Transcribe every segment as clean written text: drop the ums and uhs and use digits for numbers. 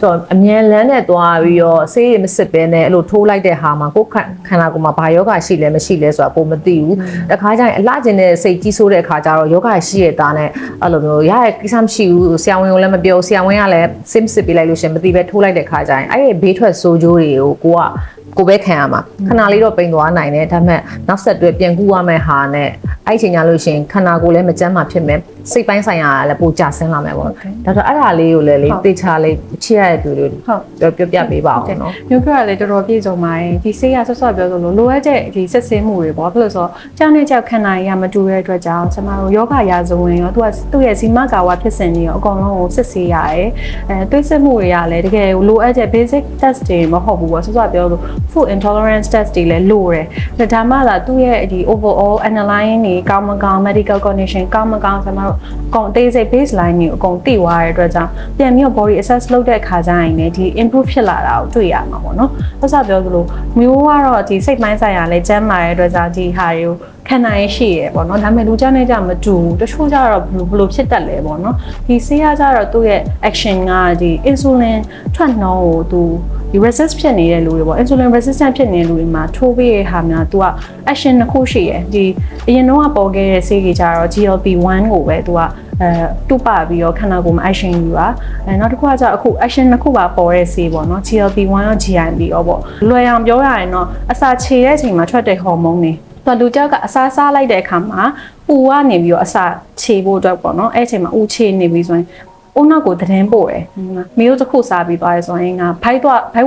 တော့အမြန်လန်းနဲ့သွားပြီးတော့ဆေးရမစစ်ပဲနဲ့အဲ့လိုထိုးလိုက်တဲ့ဟာမှာကိုယ်ခန္ဓာကိုယ်မှာဘာယောဂရှိလဲမရှိလဲဆိုတာကိုမသိဘူးတခါကျရင်အလှကျင်တဲ့စိတ်ကြီးဆိုးတဲ့အခါကျတော့ယောဂရှိတဲ့သားနဲ့အဲ့လိုမျိုးရရဲ့ကိစ္စမရှိဘူးဆရာဝန်ကလည်းမပြောဆရာဝန်ကလည်းစစ်စစ်ပေးလိုက်လို့ရှင်မသိပဲထိုးလိုက်တဲ့ခါကျရင်အဲ့ဒီဘေးထွက်ဆိုးကျိုးတွေကိုကိုပဲခံရမှာခဏလေးတော့ပိန်သွားနိုင်တယ်ဒါပေမဲ့နောက်ဆက်တွဲပြန်ကူရမယ့်ဟာနဲ့အဲ့ချိန်ညလို့ရှင်ခန္ဓာကိုယ်လည်းမကျန်းမာဖြစ်မယ်စိတ်ပိုင်းဆိုင်ရာလည်းပိုကျဆင်းလာမယ်ပေါ့ဒါဆိုအဲ့ဒါလေးကိုလည်းလေတေချာလေးချစ်ရတဲ့သူတွေဟုတ်ပြောပြပေးပါအောင်နော်မျိုးပြောရလေတော်တော်ပြည့်စုံပါတယ်ဒီဆေးရဆော့ဆော့ပြောလို့လိုအပ်တဲ့ဒီစစ်ဆေးမှုတွေပေါ့ဘယ်လိုဆိုကြောက်နေကြောက်ခန္ဓာကြီးကမတူတဲ့အတွက်ကြောင့်ကျမတို့ယောဂရာဇဝင်ရောသူ့ရဲ့ဇီမကာဝဖြစ်စဉ်တွေရောအကုန်လုံးကိုစစ်ဆေးရတယ်တွေးစစ်မှုတွေကလည်းတကယ်လိုအပ်တဲ့ basic test တွေမဟုတ်ဘူးပေါ့ဆော့ဆော့ပြောလို့ food intolerance test တွေလည်းလိုတယ်ဒါမှသာသူ့ရဲ့ဒီ overall analyze တွေကောင်းမကောင်း medical condition ကောင်းမကောင်းကျမတို့အကုန်သေးစိတ် baseline တွေအကုန်သိသွားတဲ့အတွက်ကြောင့်ပြန်ပြီးတော့ body assess လုပ်တဲ့အခါကျရင်လည်းဒီ improve ဖြစ်လာတာကိုတွေ့ရမှာပေါ့နော်ဆက်စပြောသလိုမျိုးကတော့ဒီစိတ်ပိုင်းဆိုင်ရာလည်းကျန်းမာတဲ့အတွက်ကြောင့်ဒီဟာတွေကိုခံနိုင်ရှိရပေါ့နော်ဒါပေမဲ့လူကြနဲ့ကြမတူဘူးတချို့ကြတော့ဘလို့ဖြစ်တတ်လဲပေါ့နော်ဒီဆေးရကြတော့သူ့ရဲ့ action ကဒီ insulin ထွက်နှုန်းကိုသူဒီ resist ဖြစ်နေတဲ့လူတွေပေါ့ insulin resistant ဖြစ်နေတဲ့လူတွေမှာထိုးပေးတဲ့ဟာများသူက action တစ်ခုရှိရယ်ဒီအရင်တော့ပေါ်ခဲ့တဲ့ဆေးကြီးကြတော့ GLP-1 ကိုပဲသူကတူပပြီးတော့ခန္ဓာကိုယ်မှာ action ယူတာနောက်တစ်ခုကကျအခု action တစ်ခုပါပေါ်တဲ့ဆေးပေါ့နော် GLP-1 ရော GIP ရောပေါ့လွယ်အောင်ပြောရရင်တော့အစာခြေတဲ့အချိန်မှာထွက်တဲ့ဟော်မုန်းတွေတော်လူကြောက်ကအစားစားလိုက်တဲ့အခါမှာဥကနေပြီးတော့အစာခြေဖို့အတွက်ပေါ့နော်အဲ့အချိန်မှာဥခြေနေပြီဆိုရင်ဦးနောက်ကိုသတင်းပို့တယ်မျိုးတစ်ခုစားပြီးသွားရဆိုရင်ငါဖိုက်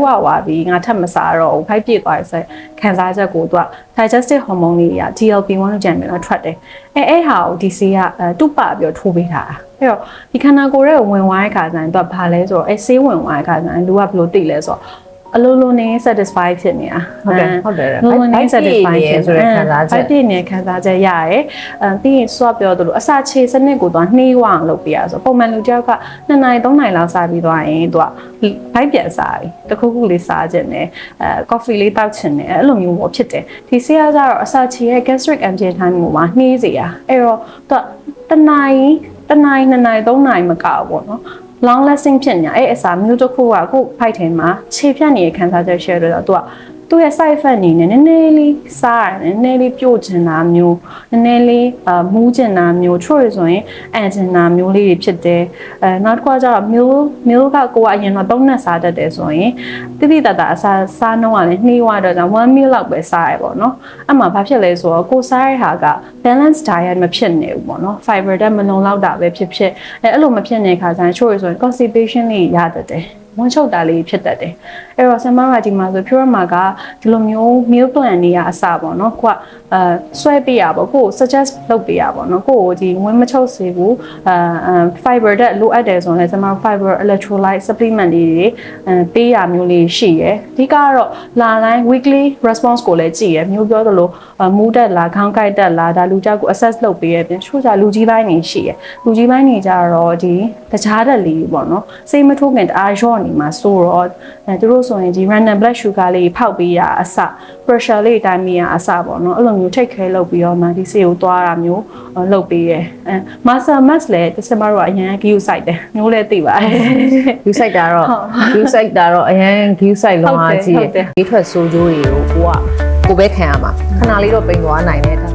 ဝဝါပြီးငါထပ်မစားတော့ဘူးဖိုက်ပြည့်သွားရဆိုခံစားချက်ကိုသူက digestive hormone တွေက GLP-1 ကိုကြံပြီးတော့ထွက်တယ်အဲ့ဟာကိုဒီဆေးကတုပပြီးတော့ထိုးပေးထားတာအဲ့တော့ဒီခန္ဓာကိုယ်ရဲ့ဝင်သွားတဲ့ခါကျရင်သူကဘာလဲဆိုတော့ဆေးဝင်သွားတဲ့ခါကျရင်လူကဘယ်လိုသိလဲဆိုတော့အလိုလိုနေ satisfy ဖြစ်နေတာဟုတ်တယ်လိုလိုနေ satisfy ဖြစ်ဆိုတဲ့ခံစားချက်ပြည့်နေခံစားချက်ရရဲပြီးရင် swap ပြောသလိုအစာခြေစနစ်ကိုသွားနှေးဝအောင်လုပ်ပြရဆိုပုံမှန်လူတယောက်က2နာရီ3နာရီလောက်စားပြီးသွားရင်သူကဘိုက်ပြန်စားပြီတခုခုလေးစားခြင်းနဲ့coffee လေးတောက်ခြင်းနဲ့အဲ့လိုမျိုးပေါ့ဖြစ်တယ်ဒီဆေးရကြတော့အစာခြေရဲ့ gastric empty time ကိုမှနှေးစေရအဲ့တော့သူက2နာရီ2နာရီ3နာရီမကောက်ပေါ့နော်long lasting ဖြစ်နေအဲ့အစာမျိုးတစ်ခုကအခုဖိုက်ထဲမှာခြေဖြတ်နေတဲ့ခံစားချက် share တော့သူ့ရဲ့ side effect အနေနဲ့နည်းနည်းလေးစားရတယ်နည်းနည်းလေးပြို့ချင်တာမျိုးနည်းနည်းလေးမူးချင်တာမျိုးချို့ရဆိုရင်အန်ချင်တာမျိုးလေးတွေဖြစ်တယ်နောက်တစ်ခါကျတော့မျိုးကကိုကအရင်တော့3နှစ်စားတတ်တယ်ဆိုရင်တိတိတတ်တာအစာစားနှုန်းကလည်းနှီးသွားတော့ကြောင့်1 meal လောက်ပဲစားရပေါ့နော်အဲ့မှာဘာဖြစ်လဲဆိုတော့ကိုစားရတဲ့ဟာက balance diet မဖြစ်နေဘူးပေါ့နော် fiber တက်မလုံလောက်တာပဲဖြစ်အဲ့လိုမဖြစ်နေတဲ့ခါကျရင်ချို့ရဆိုရင် constipation လေးရတတ်တယ်ဝမ်းချုပ်တာလေးဖြစ်တတ်တယ်အဲ့တော့ဆမ်မရာဒီမှာဆို pure မှာကဒီလိုမျိုး meal plan တွေကအစပေါ့နော်ကိုကဆွဲပေးရပေါ့ကို suggest လုပ်ပေးရပေါ့နော်ကိုဒီဝမ်းမချုပ်စေဘူးfiber တက်လိုအပ်တယ်ဆိုရင်ဆမ်မ fiber electrolyte supplement တွေပေးရမျိုးလေးရှိရယ်အဓိကကတော့လာတိုင်း weekly response ကိုလည်းကြည့်ရယ်မျိုးပြောသလိုမူးတက်လားခေါင်းကိုက်တက်လားဒါလူကြောက်ကို assess လုပ်ပေးရပြင်ချို့ကြလူကြီးပိုင်းနေရှိရယ်လူကြီးပိုင်းနေကြတော့ဒီတခြားတက်လေးပေါ့နော်စိတ်မထိုးခင်တအားရော့နေမှာဆိုတော့သူတို့ဆိုရင်ဒီ random blood sugar လေးဖောက်ပေးရအစ pressure လေးတိုင်းမိရအစပေါ့နော်အဲ့လိုမျိုး take care လုပ်ပြီးတော့မှဒီဆေးကိုသွားတာမျိုးလုပ်ပေးရယ်muscle mass လည်းတစမတို့ကအရင် view site တယ်မျိုးလည်းသိပါတယ် view site တာတော့အရင် view site လုံးအားကြီးတယ်ဒီထွက်ဆိုးကျိုးတွေကိုကိုပဲခံရမှာခဏလေးတော့ပိန်သွားနိုင်တယ်